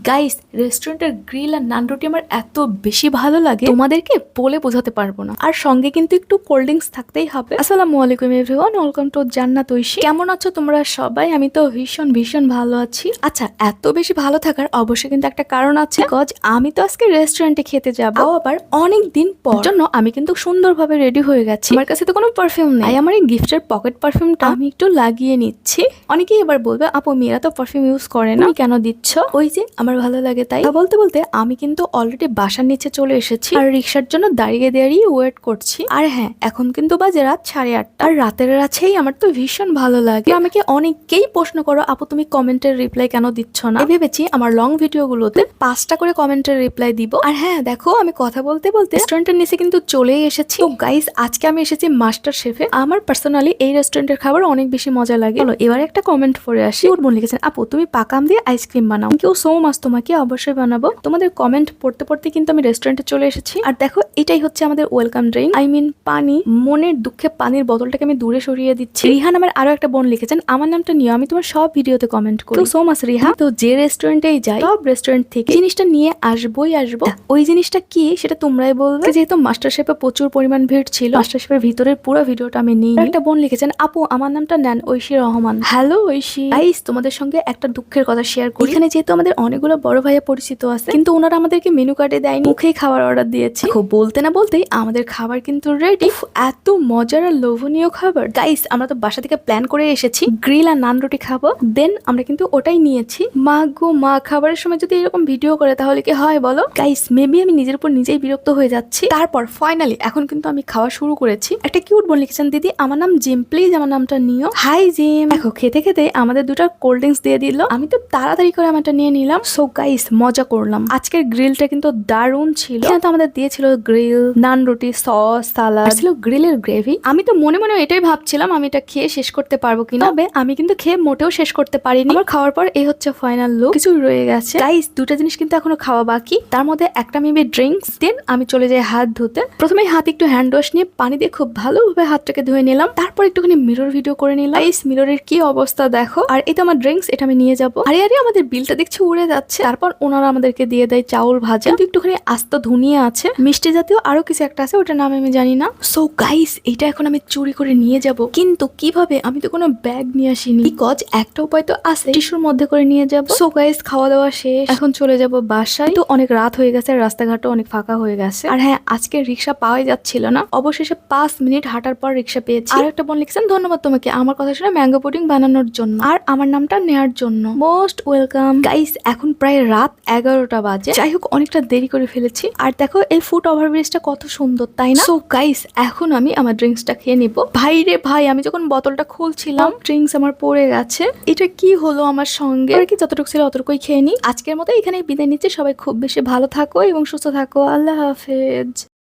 Guys, রেস্টুরেন্টের grill আর নান রুটি আমার এত বেশি ভালো লাগে তোমাদেরকে বলে বোঝাতে পারবো না। আর সঙ্গে কিন্তু একটু কোল্ড ড্রিঙ্কস থাকতেই হবে। আসসালামু আলাইকুম এভরিওয়ান, ওয়েলকাম টু জান্নাত ঐশী। কেমন আছো তোমরা সবাই? আমি তো ভীষণ ভীষণ ভালো আছি। আচ্ছা, এত বেশি ভালো থাকার অবশ্যই কিন্তু একটা কারণ আছে, বিকজ আমি তো আজকে রেস্টুরেন্টে খেতে যাবো, আবার অনেক দিন পর। জন্য আমি কিন্তু সুন্দরভাবে রেডি হয়ে গেছি। আমার কাছে তো কোনো পারফিউম নেই, আমার এই গিফটের পকেট পারফিউমটা আমি একটু লাগিয়ে নিচ্ছি। অনেকেই এবার বলবে, আপু মেয়েরা তো পারফিউম ইউজ করে না, তুমি কেন দিচ্ছ? ওই যে আমার ভালো লাগে তাই। বলতে বলতে আমি কিন্তু অলরেডি বাসার নিচে চলে এসেছি আর রিক্সার জন্য দাঁড়িয়ে দাঁড়িয়ে ওয়েট করছি। আর হ্যাঁ, এখন কিন্তু বাজে রাত 8:30। আর রাতের আছেই আমার তো ভীষণ ভালো লাগে। আমাকে অনেকেই প্রশ্ন করো, আপু তুমি কমেন্টের রিপ্লাই কেন দিচ্ছ না? ভেবেছি আমার লং ভিডিও গুলোতে 5টা করে কমেন্টের রিপ্লাই দিব। আর হ্যাঁ দেখো, আমি কথা বলতে বলতে রেস্টুরেন্টের নিচে কিন্তু চলেই এসেছি। তো গাইস, আজকে আমি এসেছি মাস্টার শেফে। আমার পার্সোনালি এই রেস্টুরেন্টের খাবার অনেক বেশি মজা লাগে। চলো এবার একটা কমেন্ট পড়ে আসি। ওর বোন লিখেছেন, আপু তুমি পাকাম দিয়ে আইসক্রিম বানাও। কেউ সো মাস, তোমাকে অবশ্যই বানাবো। তোমাদের কমেন্ট পড়তে পড়তে কিন্তু আমি রেস্টুরেন্টে চলে এসেছি। আর দেখো, এটাই হচ্ছে আমাদের ওয়েলকাম ড্রিঙ্ক, আই মিন পানি। মনের দুঃখে পানির বোতলটাকে আমি দূরে সরিয়ে দিচ্ছি। রিহান আমার আরো একটা বোন লিখেছেন, আমার নামটা নিয়ে আমি তোমার সব ভিডিওতে কমেন্ট করি। So much Riha. তো যে রেস্টুরেন্টেই যাই, সব রেস্টুরেন্ট থেকে জিনিসটা নিয়ে আসবোই আসবো। ওই জিনিসটা কি সেটা তোমরাই বলবে। যেহেতু মাস্টার শেফে প্রচুর পরিমাণ ভিড় ছিল, মাস্টার শেফের ভিতরের পুরো ভিডিওটা আমি নিই। একটা বোন লিখেছেন, আপু আমার নামটা নেন ঐশী রহমান। হ্যালো ঐশী। গাইস, তোমাদের সঙ্গে একটা দুঃখের কথা শেয়ার করি। এখানে যেহেতু আমাদের অনেকগুলো বড় ভাইয়া পরিচিত আছে, কিন্তু ওনারা আমাদেরকে মেনু কার্ডে দেয়নি, মুখেই খাবার অর্ডার দিয়েছে। খুব বলতে না বলতেই আমাদের খাবার কিন্তু রেডি। এত মজার আর লোভনীয় খাবার। গাইস, আমরা তো বাসা থেকে প্ল্যান করে এসেছি গ্রিল আর নান রুটি খাবো, দেন আমরা কিন্তু ওটাই নিয়েছি। মা গো মা, খাবারের সময় যদি এরকম ভিডিও করে তাহলে কি হয় বলো? গাইস, মেবি আমি নিজের উপর নিজেই বিরক্ত হয়ে যাচ্ছি। তারপর ফাইনালি এখন কিন্তু আমি খাওয়া শুরু করেছি। একটা কিউট বোন লিখেছেন, দিদি আমার নাম জিম, প্লিজ আমার নামটা নিও। Hi Jim. দেখো, খেতে খেতে আমাদের দুটো কোল্ড ড্রিঙ্কস দিয়ে দিল। আমি তো তাড়াতাড়ি করে আমারটা নিয়ে নিলাম। সো গাইস, মজা করলাম। আজকের গ্রিলটা কিন্তু দারুণ ছিল। তো আমাদের দিয়েছিল গ্রিল, নান রুটি, সস, সালাদ, ছিল গ্রিলের গ্রেভি। আমি তো মনে মনে এটাই ভাবছিলাম আমি এটা খেয়ে শেষ করতে পারবো কিনা। তবে আমি কিন্তু খেয়ে মোটেও শেষ করতে পারিনি। আমার খাওয়ার পর এই হচ্ছে ফাইনাল লুক। কিছু রয়ে গেছে গাইস, দুটো জিনিস কিন্তু এখনো খাওয়া বাকি। তার মধ্যে একটা মেবি ড্রিঙ্কস। দেন আমি চলে যাই হাত ধুতে। প্রথমে হাত একটু হ্যান্ড ওয়াশ নিয়ে পানি দিয়ে খুব ভালোভাবে হাতটাকে ধুয়ে নিলাম। তারপর একটুখানি মিরর ভিডিও করে নিলাম। গাইস, মিররের কি অবস্থা দেখো। আর এই তো আমার ড্রিঙ্কস, এটা আমি নিয়ে যাবো। আরে আরে, আমাদের বিলটা দেখছি উড়ে যাচ্ছে। তারপর ওনারা আমাদেরকে দিয়ে দেয় চাউল ভাজা, কিন্তু একটুখানি আস্ত ধুনিয়া আছে, মিষ্টি জাতীয় আরো কিছু একটা আছে, ওটার নাম আমি জানি না। সো গাইস, এটা এখন আমি চুরি করে নিয়ে যাব, কিন্তু কিভাবে? আমি তো কোনো ব্যাগ নিয়ে আসিনি, বিকজ একটা উপায় তো আছে, টিস্যুর মধ্যে করে নিয়ে যাব। সো গাইস, খাওয়া দাওয়া শেষ, এখন চলে যাব বাসায়। তো অনেক রাত হয়ে গেছে, রাস্তাঘাটও অনেক ফাঁকা হয়ে গেছে। আর হ্যাঁ, আজকে রিক্সা পাওয়াই যাচ্ছিল না, অবশেষে 5 মিনিট হাঁটার পর রিক্সা পেয়েছি। আর একটা বোন লিখছেন, ধন্যবাদ তোমাকে আমার কথা শুনে ম্যাঙ্গো পুডিং বানানোর জন্য আর আমার নামটা নেয়ার জন্য। Most welcome. গাইস, এখন প্রায় রাত 11টা বাজে। যাই হোক, অনেকটা দেরি করে ফেলেছি। আর দেখো, এই ফুট ওভারব্রিজটা কত সুন্দর, তাই না? সো গাইস, এখন আমি আমার ড্রিঙ্কসটা খেয়ে নিব। ভাই রে ভাই, আমি যখন বোতলটা খুলছিলাম ড্রিঙ্কস আমার পড়ে গেছে। এটা কি হলো আমার সঙ্গে? আর কি যতটুকু ছিল অতটুকুই খেয়ে নি। আজকের মতো এখানেই বিদায় নিচ্ছি। সবাই খুব বেশি ভালো থাকো এবং সুস্থ থাকো। আল্লাহ হাফেজ।